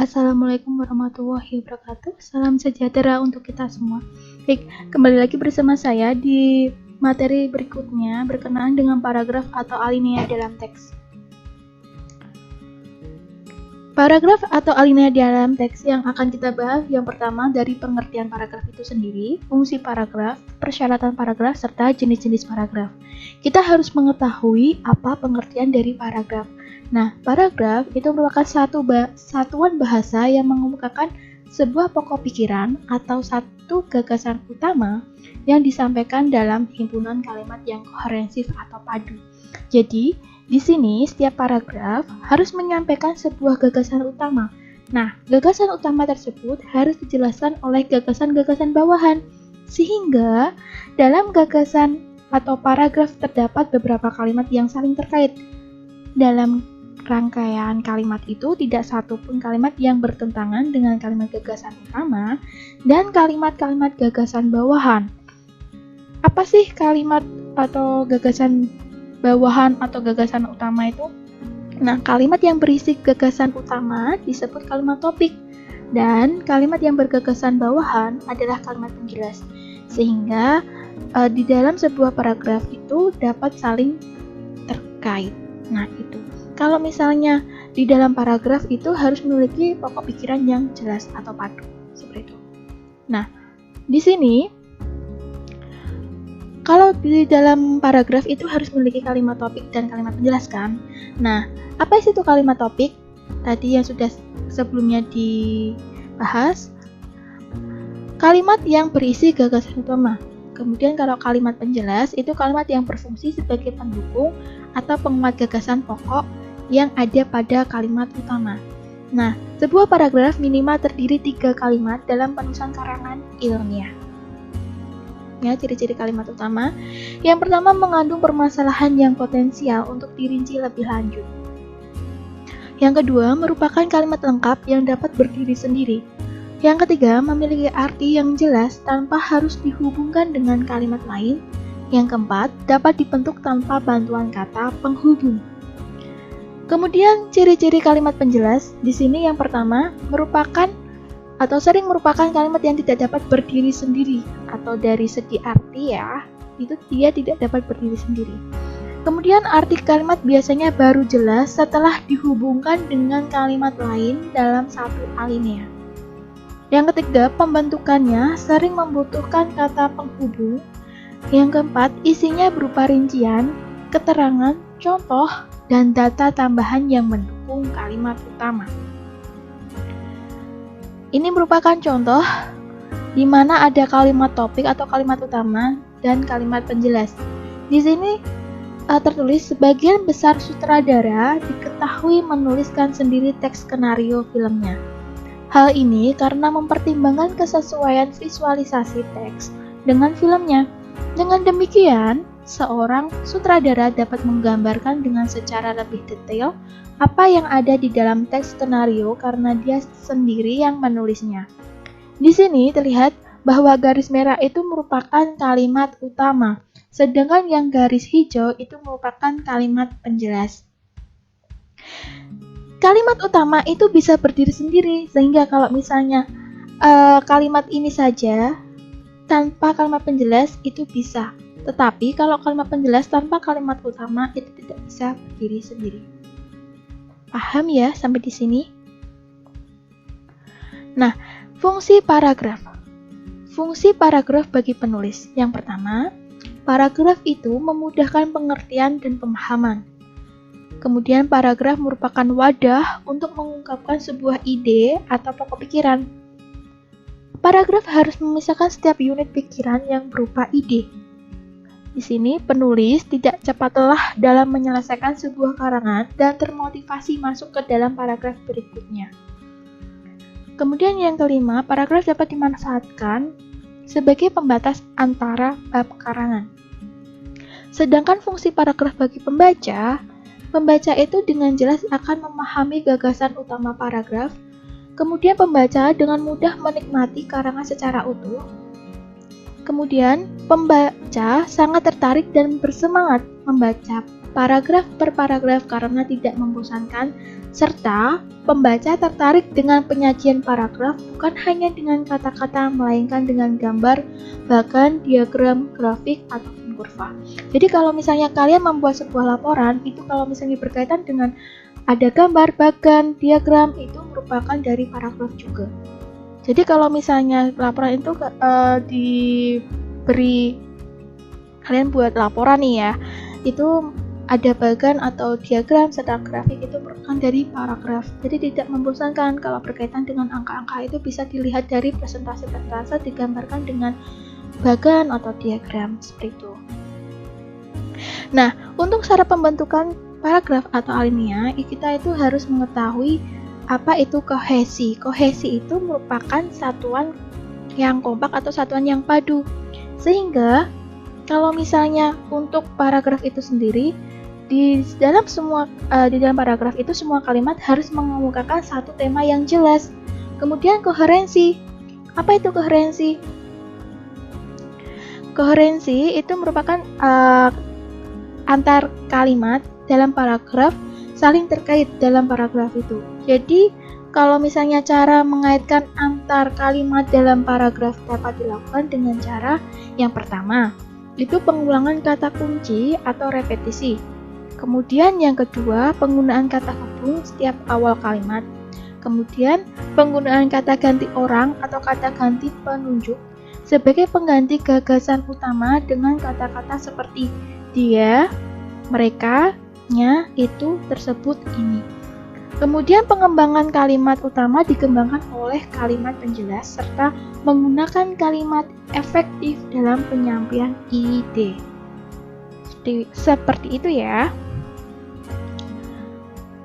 Assalamualaikum warahmatullahi wabarakatuh. Salam sejahtera untuk kita semua. Baik, kembali lagi bersama saya di materi berikutnya berkenaan dengan paragraf atau alinea dalam teks. Paragraf atau alinea dalam teks yang akan kita bahas yang pertama dari pengertian paragraf itu sendiri, fungsi paragraf, persyaratan paragraf, serta jenis-jenis paragraf. Kita harus mengetahui apa pengertian dari paragraf. Nah, paragraf itu merupakan satuan bahasa yang mengemukakan sebuah pokok pikiran atau satu gagasan utama yang disampaikan dalam himpunan kalimat yang koherensif atau padu. Jadi, di sini setiap paragraf harus menyampaikan sebuah gagasan utama. Nah, gagasan utama tersebut harus dijelaskan oleh gagasan-gagasan bawahan, sehingga dalam gagasan atau paragraf terdapat beberapa kalimat yang saling terkait. Dalam rangkaian kalimat itu tidak satu pun kalimat yang bertentangan dengan kalimat gagasan utama dan kalimat-kalimat gagasan bawahan. Apa sih kalimat atau gagasan bawahan atau gagasan utama itu? Nah, kalimat yang berisi gagasan utama disebut kalimat topik dan kalimat yang bergagasan bawahan adalah kalimat penjelas. Sehingga di dalam sebuah paragraf itu dapat saling terkait. Nah, itu. Kalau misalnya di dalam paragraf itu harus memiliki pokok pikiran yang jelas atau padu, seperti itu. Nah, di sini kalau di dalam paragraf itu harus memiliki kalimat topik dan kalimat penjelas kan? Nah, apa sih itu kalimat topik? Tadi yang sudah sebelumnya dibahas, kalimat yang berisi gagasan utama. Kemudian kalau kalimat penjelas itu kalimat yang berfungsi sebagai pendukung atau penguat gagasan pokok yang ada pada kalimat utama. Nah, sebuah paragraf minimal terdiri 3 kalimat dalam penulisan karangan ilmiah. Ya, ciri-ciri kalimat utama. Yang pertama, mengandung permasalahan yang potensial untuk dirinci lebih lanjut. Yang kedua, merupakan kalimat lengkap yang dapat berdiri sendiri. Yang ketiga, memiliki arti yang jelas tanpa harus dihubungkan dengan kalimat lain. Yang keempat, dapat dibentuk tanpa bantuan kata penghubung. Kemudian, ciri-ciri kalimat penjelas. Di sini yang pertama, merupakan atau sering merupakan kalimat yang tidak dapat berdiri sendiri, atau dari segi arti ya, itu dia tidak dapat berdiri sendiri. Kemudian arti kalimat biasanya baru jelas setelah dihubungkan dengan kalimat lain dalam satu alinea. Yang ketiga, pembentukannya sering membutuhkan kata penghubung. Yang keempat, isinya berupa rincian, keterangan, contoh, dan data tambahan yang mendukung kalimat utama. Ini merupakan contoh di mana ada kalimat topik atau kalimat utama dan kalimat penjelas. Di sini tertulis sebagian besar sutradara diketahui menuliskan sendiri teks skenario filmnya. Hal ini karena mempertimbangkan kesesuaian visualisasi teks dengan filmnya. Dengan demikian, seorang sutradara dapat menggambarkan dengan secara lebih detail apa yang ada di dalam teks skenario karena dia sendiri yang menulisnya. Di sini terlihat bahwa garis merah itu merupakan kalimat utama, sedangkan yang garis hijau itu merupakan kalimat penjelas. Kalimat utama itu bisa berdiri sendiri, sehingga kalau misalnya kalimat ini saja tanpa kalimat penjelas itu bisa. Tetapi kalau kalimat penjelas tanpa kalimat utama itu tidak bisa berdiri sendiri. Paham ya sampai di sini? Nah, fungsi paragraf. Fungsi paragraf bagi penulis. Yang pertama, paragraf itu memudahkan pengertian dan pemahaman. Kemudian paragraf merupakan wadah untuk mengungkapkan sebuah ide atau pokok pikiran. Paragraf harus memisahkan setiap unit pikiran yang berupa ide. Di sini penulis tidak cepat lelah dalam menyelesaikan sebuah karangan dan termotivasi masuk ke dalam paragraf berikutnya. Kemudian yang kelima, paragraf dapat dimanfaatkan sebagai pembatas antara bab karangan. Sedangkan fungsi paragraf bagi pembaca itu dengan jelas akan memahami gagasan utama paragraf. Kemudian pembaca dengan mudah menikmati karangan secara utuh. Kemudian pembaca sangat tertarik dan bersemangat membaca paragraf per paragraf karena tidak membosankan, serta pembaca tertarik dengan penyajian paragraf bukan hanya dengan kata-kata melainkan dengan gambar, bahkan diagram, grafik, ataupun kurva. Jadi kalau misalnya kalian membuat sebuah laporan, itu kalau misalnya berkaitan dengan ada gambar, bahkan diagram, itu merupakan dari paragraf juga. Jadi kalau misalnya laporan itu diberi kalian buat laporan nih ya, itu ada bagan atau diagram serta grafik, itu merupakan dari paragraf. Jadi tidak membosankan. Kalau berkaitan dengan angka-angka itu bisa dilihat dari presentasi digambarkan dengan bagan atau diagram seperti itu. Nah, untuk cara pembentukan paragraf atau alinea, kita itu harus mengetahui apa itu kohesi. Kohesi itu merupakan satuan yang kompak atau satuan yang padu. Sehingga kalau misalnya untuk paragraf itu sendiri, di dalam paragraf itu semua kalimat harus mengemukakan satu tema yang jelas. Kemudian koherensi. Apa itu koherensi? Koherensi itu merupakan antar kalimat dalam paragraf saling terkait dalam paragraf itu. Jadi kalau misalnya cara mengaitkan antar kalimat dalam paragraf dapat dilakukan dengan cara yang pertama, itu pengulangan kata kunci atau repetisi. Kemudian yang kedua, penggunaan kata hubung setiap awal kalimat. Kemudian penggunaan kata ganti orang atau kata ganti penunjuk sebagai pengganti gagasan utama dengan kata-kata seperti dia, mereka, nya, itu, tersebut, ini. Kemudian pengembangan kalimat utama dikembangkan oleh kalimat penjelas serta menggunakan kalimat efektif dalam penyampaian ide. Seperti itu ya.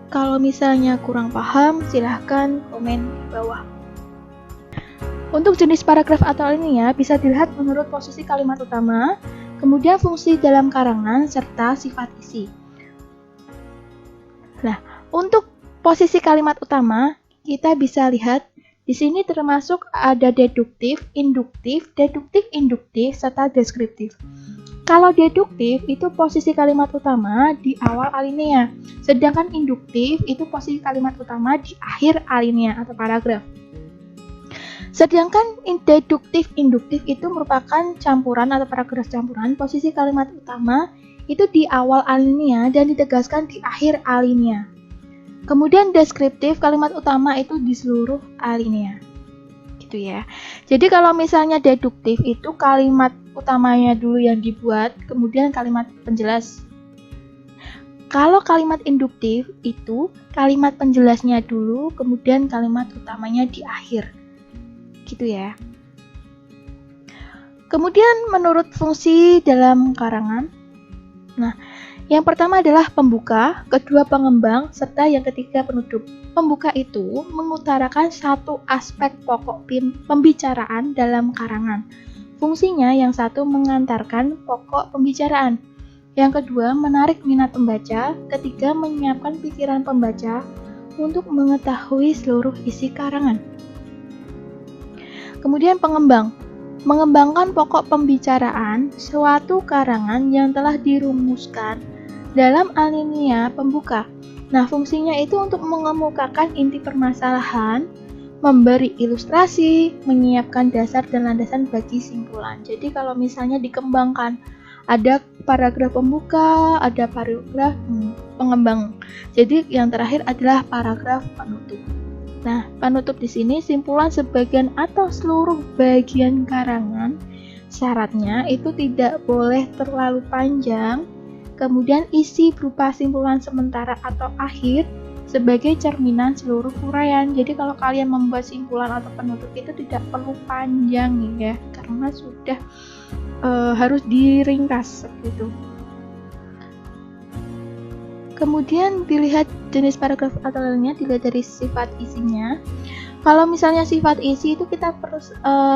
Kalau misalnya kurang paham, silahkan komen di bawah. Untuk jenis paragraf atau alinea bisa dilihat menurut posisi kalimat utama, kemudian fungsi dalam karangan, serta sifat isi. Nah, untuk posisi kalimat utama, kita bisa lihat di sini termasuk ada deduktif, induktif, induktif, serta deskriptif. Kalau deduktif itu posisi kalimat utama di awal alinea, sedangkan induktif itu posisi kalimat utama di akhir alinea atau paragraf. Sedangkan deduktif, induktif itu merupakan campuran atau paragraf campuran, posisi kalimat utama itu di awal alinea dan ditegaskan di akhir alinea. Kemudian deskriptif, kalimat utama itu di seluruh alinea. Gitu ya. Jadi kalau misalnya deduktif itu kalimat utamanya dulu yang dibuat, kemudian kalimat penjelas. Kalau kalimat induktif itu kalimat penjelasnya dulu, kemudian kalimat utamanya di akhir. Gitu ya. Kemudian menurut fungsi dalam karangan, nah, yang pertama adalah pembuka, kedua pengembang, serta yang ketiga penutup. Pembuka itu mengutarakan satu aspek pokok pembicaraan dalam karangan. Fungsinya yang satu mengantarkan pokok pembicaraan, yang kedua menarik minat pembaca, ketiga menyiapkan pikiran pembaca untuk mengetahui seluruh isi karangan. Kemudian pengembang, mengembangkan pokok pembicaraan suatu karangan yang telah dirumuskan dalam alinea pembuka. Nah, fungsinya itu untuk mengemukakan inti permasalahan, memberi ilustrasi, menyiapkan dasar dan landasan bagi simpulan. Jadi kalau misalnya dikembangkan, ada paragraf pembuka, ada paragraf pengembang. Jadi yang terakhir adalah paragraf penutup. Nah, penutup di sini simpulan sebagian atau seluruh bagian karangan. Syaratnya itu tidak boleh terlalu panjang. Kemudian isi berupa simpulan sementara atau akhir sebagai cerminan seluruh uraian. Jadi kalau kalian membuat simpulan atau penutup itu tidak perlu panjang ya, karena sudah harus diringkas seperti itu. Kemudian dilihat jenis paragraf atau alinea, dilihat dari sifat isinya. Kalau misalnya sifat isi itu kita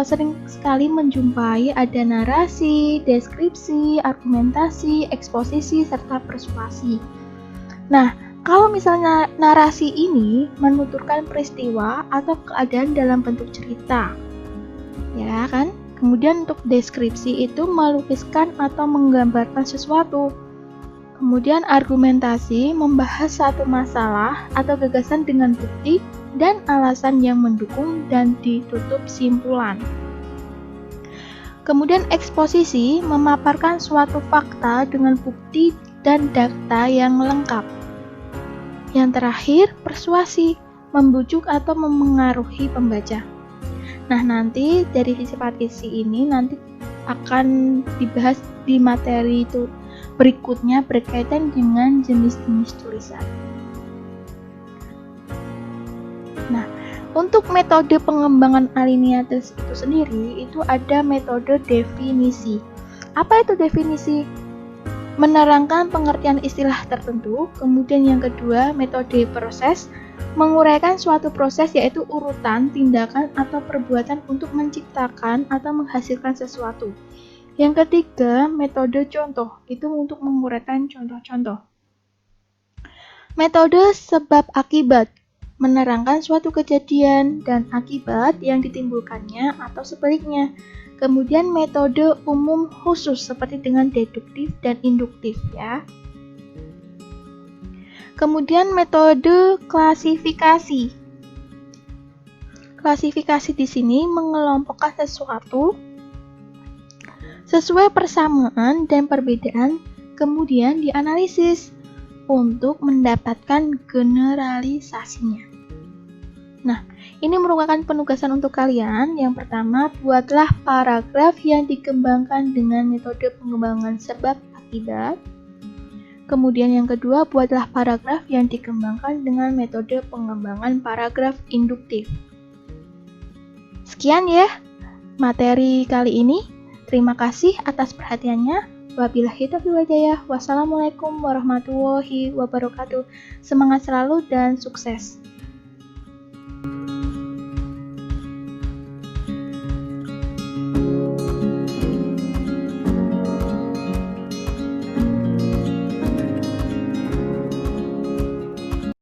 sering sekali menjumpai ada narasi, deskripsi, argumentasi, eksposisi, serta persuasi. Nah, kalau misalnya narasi ini menuturkan peristiwa atau keadaan dalam bentuk cerita, ya kan? Kemudian untuk deskripsi itu melukiskan atau menggambarkan sesuatu. Kemudian argumentasi membahas satu masalah atau gagasan dengan bukti dan alasan yang mendukung dan ditutup simpulan. Kemudian eksposisi memaparkan suatu fakta dengan bukti dan data yang lengkap. Yang terakhir, persuasi membujuk atau memengaruhi pembaca. Nah, nanti dari sifat-isi ini nanti akan dibahas di materi itu berikutnya berkaitan dengan jenis-jenis tulisan. Nah, untuk metode pengembangan aliniatis itu sendiri, itu ada metode definisi. Apa itu definisi? Menerangkan pengertian istilah tertentu. Kemudian yang kedua, metode proses, menguraikan suatu proses yaitu urutan, tindakan, atau perbuatan untuk menciptakan atau menghasilkan sesuatu. Yang ketiga, metode contoh, itu untuk menguraikan contoh-contoh. Metode sebab akibat, menerangkan suatu kejadian dan akibat yang ditimbulkannya atau sebaliknya. Kemudian metode umum khusus seperti dengan deduktif dan induktif ya. Kemudian metode klasifikasi. Klasifikasi di sini mengelompokkan sesuatu sesuai persamaan dan perbedaan, kemudian dianalisis untuk mendapatkan generalisasinya. Nah, ini merupakan penugasan untuk kalian. Yang pertama, buatlah paragraf yang dikembangkan dengan metode pengembangan sebab akibat. Kemudian yang kedua, buatlah paragraf yang dikembangkan dengan metode pengembangan paragraf induktif. Sekian ya materi kali ini. Terima kasih atas perhatiannya. Wabillahi taufiq wal hidayah. Wassalamualaikum warahmatullahi wabarakatuh. Semangat selalu dan sukses.